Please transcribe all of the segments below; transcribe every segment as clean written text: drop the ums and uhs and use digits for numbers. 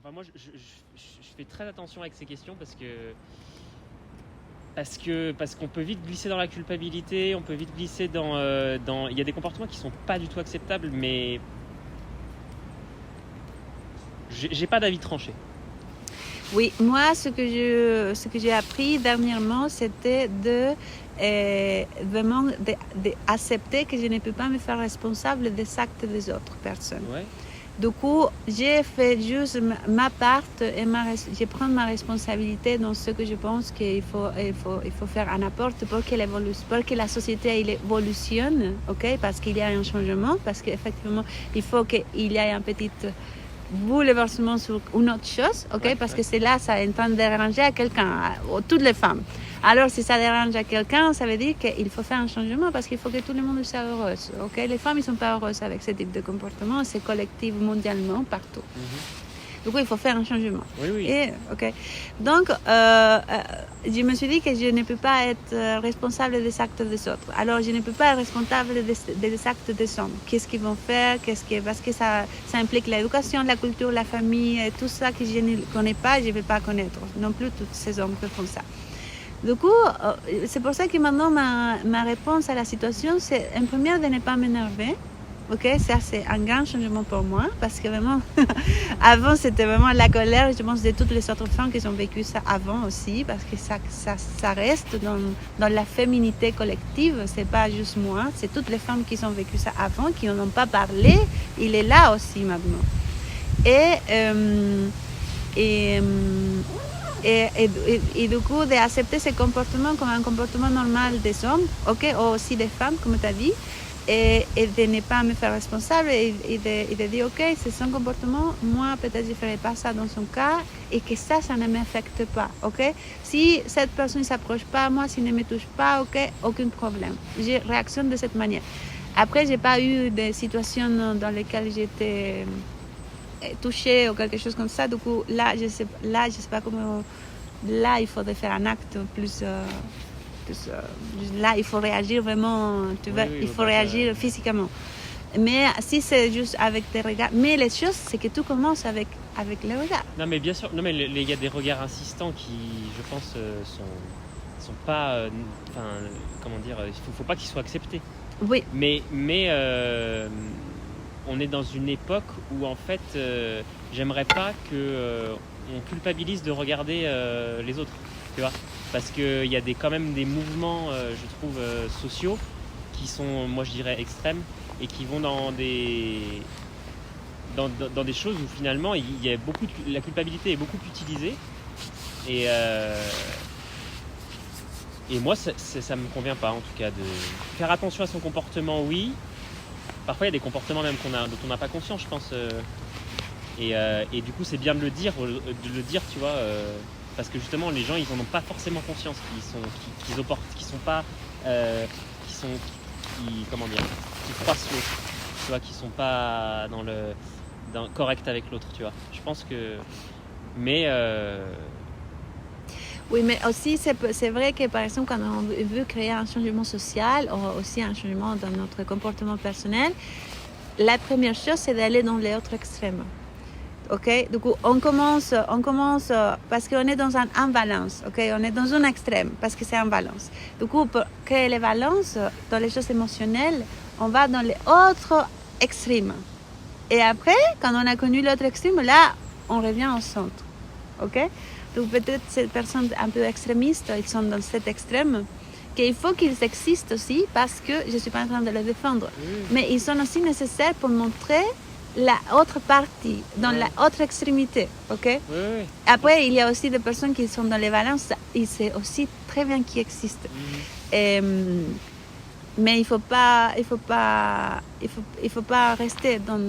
Enfin, moi, je fais très attention avec ces questions parce qu'on peut vite glisser dans la culpabilité, on peut vite glisser dans... Il y a des comportements qui sont pas du tout acceptables, mais j'ai pas d'avis tranché. Oui, moi, ce que j'ai appris dernièrement, c'était vraiment d'accepter que je ne peux pas me faire responsable des actes des autres personnes. Ouais. Du coup, j'ai fait juste ma part et je prends ma responsabilité dans ce que je pense qu'il faut faire un apport pour que la société évolutionne, ok? Parce qu'il y a un changement, parce qu'effectivement, il faut qu'il y ait un petit bouleversement sur une autre chose, ok? Parce que c'est là, ça est en train de déranger à quelqu'un, toutes les femmes. Alors, si ça dérange à quelqu'un, ça veut dire qu'il faut faire un changement parce qu'il faut que tout le monde soit heureux, ok? Les femmes, ils ne sont pas heureuses avec ce type de comportement, c'est collectif mondialement, partout. Du coup, il faut faire un changement. Oui. Et, ok. Donc, je me suis dit que je ne peux pas être responsable des actes des autres. Alors, je ne peux pas être responsable des actes des hommes. Qu'est-ce qu'ils vont faire, parce que ça implique l'éducation, la culture, la famille, et tout ça que je ne connais pas, je ne vais pas connaître. Non plus tous ces hommes qui font ça. Du coup, c'est pour ça que maintenant, ma réponse à la situation, c'est en première de ne pas m'énerver. Ok, ça c'est un grand changement pour moi parce que vraiment, avant c'était vraiment la colère, je pense, de toutes les autres femmes qui ont vécu ça avant aussi parce que ça reste dans la féminité collective, c'est pas juste moi, c'est toutes les femmes qui ont vécu ça avant, qui n'en ont pas parlé, il est là aussi maintenant. Et du coup, d'accepter ce comportement comme un comportement normal des hommes, ok, ou aussi des femmes, comme tu as dit, et de ne pas me faire responsable et de dire, ok, c'est son comportement, moi, peut-être je ne ferai pas ça dans son cas, et que ça ne m'affecte pas, ok? Si cette personne ne s'approche pas à moi, s'il ne me touche pas, ok, aucun problème. Je réactionne de cette manière. Après, je n'ai pas eu de situations dans lesquelles j'étais touchée ou quelque chose comme ça. Du coup, là, je sais pas comment. Là, il faudrait faire un acte plus. Là, il faut réagir vraiment. Il faut réagir physiquement. Mais si c'est juste avec des regards. Mais les choses, c'est que tout commence avec les regards. Non, mais bien sûr. Non, mais il y a des regards insistants qui, je pense, sont pas. Comment dire. Il faut pas qu'ils soient acceptés. Oui. Mais on est dans une époque où en fait j'aimerais pas que on culpabilise de regarder les autres, tu vois, parce qu'il y a quand même des mouvements je trouve sociaux qui sont, moi je dirais, extrêmes et qui vont dans des choses où finalement il y a la culpabilité est beaucoup utilisée et moi ça me convient pas en tout cas de faire attention à son comportement, oui. Parfois, il y a des comportements même dont on n'a pas conscience, je pense. Et du coup, c'est bien de le dire, tu vois, parce que justement, les gens, ils n'en ont pas forcément conscience, comment dire, qui froissent l'autre, tu vois, qui sont pas corrects avec l'autre, tu vois. Je pense que, mais oui, mais aussi, c'est vrai que, par exemple, quand on veut créer un changement social ou aussi un changement dans notre comportement personnel, la première chose, c'est d'aller dans les autres extrêmes. Ok? Du coup, on commence parce qu'on est dans un imbalance. Ok? On est dans un extrême parce que c'est un balance. Du coup, pour créer les balances dans les choses émotionnelles, on va dans les autres extrêmes. Et après, quand on a connu l'autre extrême, là, on revient au centre. Ok? Donc peut-être ces personnes un peu extrémistes, ils sont dans cet extrême, qu'il faut qu'ils existent aussi parce que je ne suis pas en train de les défendre. Mais ils sont aussi nécessaires pour montrer la autre partie, dans la autre extrémité. Ok? Après, il y a aussi des personnes qui sont dans les balances et c'est aussi très bien qu'ils existent. Mais il faut pas rester dans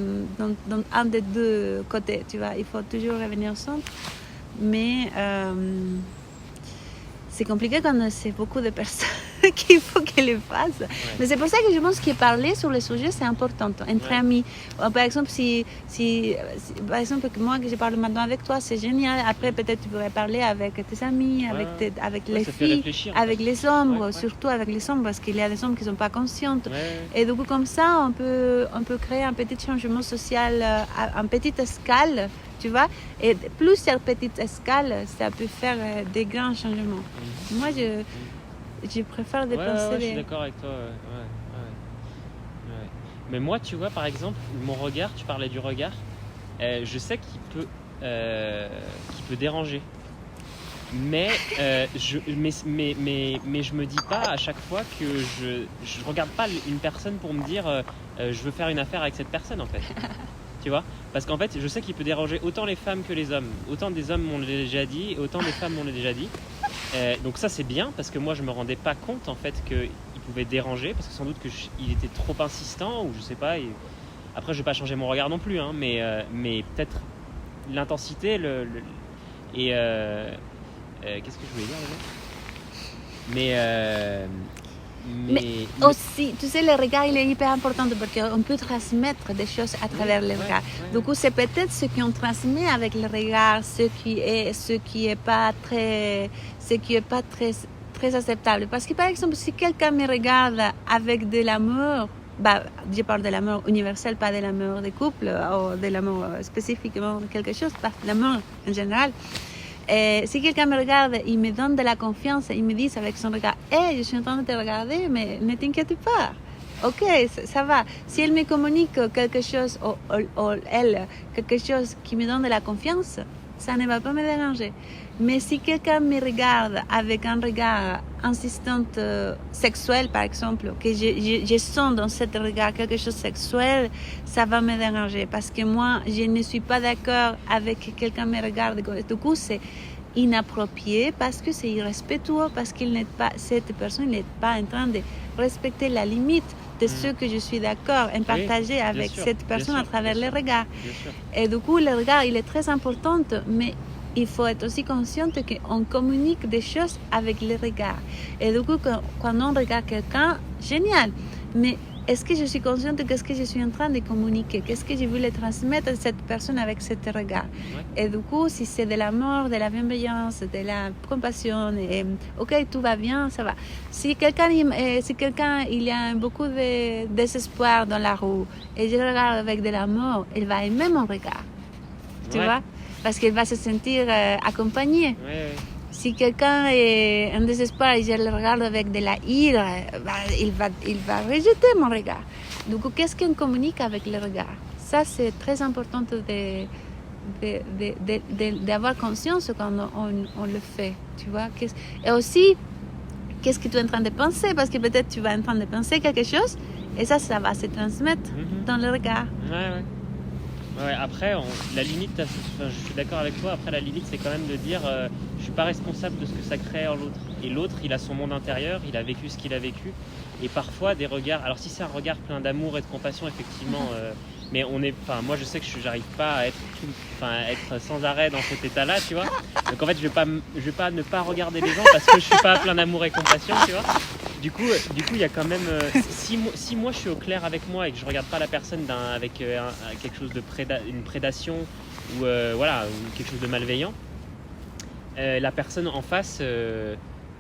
un des deux côtés, tu vois. Il faut toujours revenir au centre. Mais c'est compliqué quand c'est beaucoup de personnes qu'il faut qu'elle le fasse. Ouais. Mais c'est pour ça que je pense que parler sur le sujet, c'est important entre amis. Par exemple, si par exemple, moi que je parle maintenant avec toi, c'est génial. Après, peut-être tu pourrais parler avec tes amis, avec les filles, avec les hommes, surtout avec les hommes, parce qu'il y a des hommes qui ne sont pas conscientes. Et donc, comme ça, on peut créer un petit changement social à une petite escale. Tu vois, et plusieurs petites escales, ça peut faire des grands changements. Moi, je préfère dépenser. Je suis d'accord avec toi. Mais moi, tu vois, par exemple, mon regard, tu parlais du regard, je sais qu'il peut déranger. Mais je me dis pas à chaque fois que je regarde pas une personne pour me dire je veux faire une affaire avec cette personne en fait. Tu vois, parce qu'en fait, je sais qu'il peut déranger autant les femmes que les hommes. Autant des hommes m'ont déjà dit, et autant des femmes m'ont déjà dit. Donc ça, c'est bien, parce que moi, je me rendais pas compte, en fait, qu'il pouvait déranger, parce que sans doute qu'il était trop insistant, ou je sais pas. Après, je vais pas changer mon regard non plus, hein, mais peut-être l'intensité, et qu'est-ce que je voulais dire, Mais aussi, tu sais, le regard, il est hyper important parce qu'on peut transmettre des choses à travers le regard. Du coup, c'est peut-être ce qu'on transmet avec le regard, ce qui est pas très acceptable. Parce que, par exemple, si quelqu'un me regarde avec de l'amour, je parle de l'amour universel, pas de l'amour des couples ou de l'amour spécifiquement de quelque chose, pas de l'amour en général. Si quelqu'un me regarde, il me donne de la confiance, il me dit avec son regard, je suis en train de te regarder, mais ne t'inquiète pas. Ok, ça va. Si elle me communique quelque chose, ou elle, quelque chose qui me donne de la confiance, ça ne va pas me déranger. Mais si quelqu'un me regarde avec un regard insistant sexuel, par exemple, que je sens dans ce regard quelque chose de sexuel, ça va me déranger. Parce que moi, je ne suis pas d'accord avec que quelqu'un me regarde. Du coup, c'est inapproprié parce que c'est irrespectueux, parce que cette personne n'est pas en train de respecter la limite de ce que je suis d'accord en partager avec cette personne à travers les regards. Et du coup, le regard, il est très important, mais il faut être aussi conscient qu'on communique des choses avec les regards. Et du coup, quand on regarde quelqu'un, génial. Mais est-ce que je suis consciente de ce que je suis en train de communiquer? Qu'est-ce que je voulais transmettre à cette personne avec ce regard? Et du coup, si c'est de l'amour, de la bienveillance, de la compassion, et ok, tout va bien, ça va. Si quelqu'un il y a beaucoup de désespoir dans la rue et je regarde avec de l'amour, il va aimer mon regard. Tu vois? Parce qu'il va se sentir accompagné. Si quelqu'un est en désespoir et je le regarde avec de la ire, il va rejeter mon regard. Du coup, qu'est-ce qu'on communique avec le regard? Ça, c'est très important d'avoir conscience quand on le fait. Tu vois? Et aussi, qu'est-ce que tu es en train de penser? Parce que peut-être tu vas en train de penser quelque chose et ça va se transmettre dans le regard. Ouais, après, la limite, je suis d'accord avec toi, après la limite c'est quand même de dire je suis pas responsable de ce que ça crée en l'autre. Et l'autre, il a son monde intérieur, il a vécu ce qu'il a vécu. Et parfois des regards, alors si c'est un regard plein d'amour et de compassion, effectivement, mais moi je sais que j'arrive pas à être sans arrêt dans cet état-là, tu vois. Donc en fait, je vais pas ne pas regarder les gens parce que je suis pas plein d'amour et compassion, tu vois. Du coup, il y a quand même. Si moi je suis au clair avec moi et que je regarde pas la personne avec quelque chose de une prédation ou ou quelque chose de malveillant, la personne en face,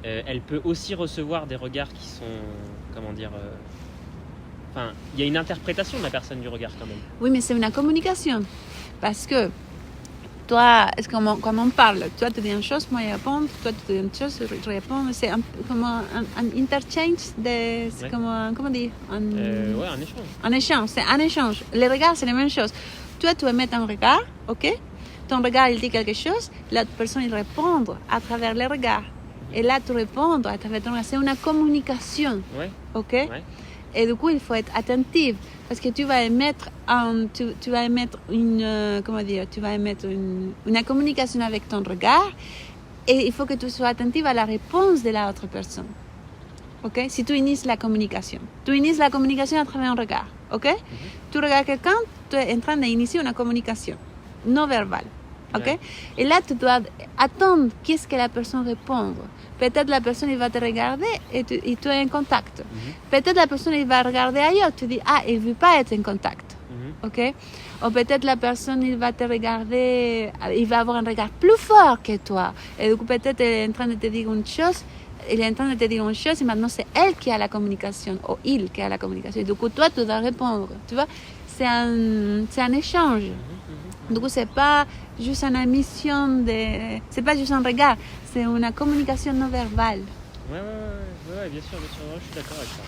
elle peut aussi recevoir des regards qui sont, comment dire. Il y a une interprétation de la personne du regard quand même. Oui, mais c'est une communication, parce que toi, comme on parle, toi tu dis une chose, moi je réponds, toi tu dis une chose, je réponds. C'est comme un interchange, comment dire un échange. Un échange, c'est un échange. Les regards, c'est la même chose. Toi, tu émets un regard, ok? Ton regard, il dit quelque chose, l'autre personne, il répond à travers les regards. Et là, tu réponds à travers ton regard. C'est une communication, ok? Et du coup, il faut être attentif. Parce que tu vas émettre une communication avec ton regard et il faut que tu sois attentif à la réponse de la autre personne. Ok? Si tu inities la communication. Tu inities la communication à travers un regard. Ok? Tu regardes quelqu'un, tu es en train d'initier une communication non verbale. Ok. Ouais. Et là, tu dois attendre qu'est-ce que la personne répond. Peut-être la personne il va te regarder et tu es en contact. Peut-être la personne il va regarder ailleurs. Tu dis ah, il veut pas être en contact. Ok. Ou peut-être la personne il va te regarder, il va avoir un regard plus fort que toi. Et du coup peut-être elle est en train de te dire une chose. Il est en train de te dire une chose et maintenant c'est elle qui a la communication ou il qui a la communication. Et du coup toi tu dois répondre. Tu vois, c'est un échange. Du coup, c'est pas juste une émission c'est pas juste un regard, c'est une communication non verbale. Ouais, bien sûr, ouais, je suis d'accord avec ça.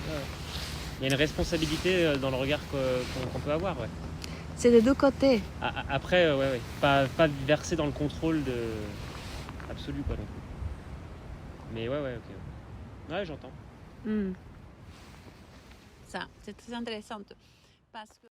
Ouais. Il y a une responsabilité dans le regard qu'on peut avoir, ouais. C'est des deux côtés. Après, ouais. Pas verser dans le contrôle absolu, quoi, non plus. Mais ouais, ok. Ouais, j'entends. Ça, c'est très intéressant. Parce que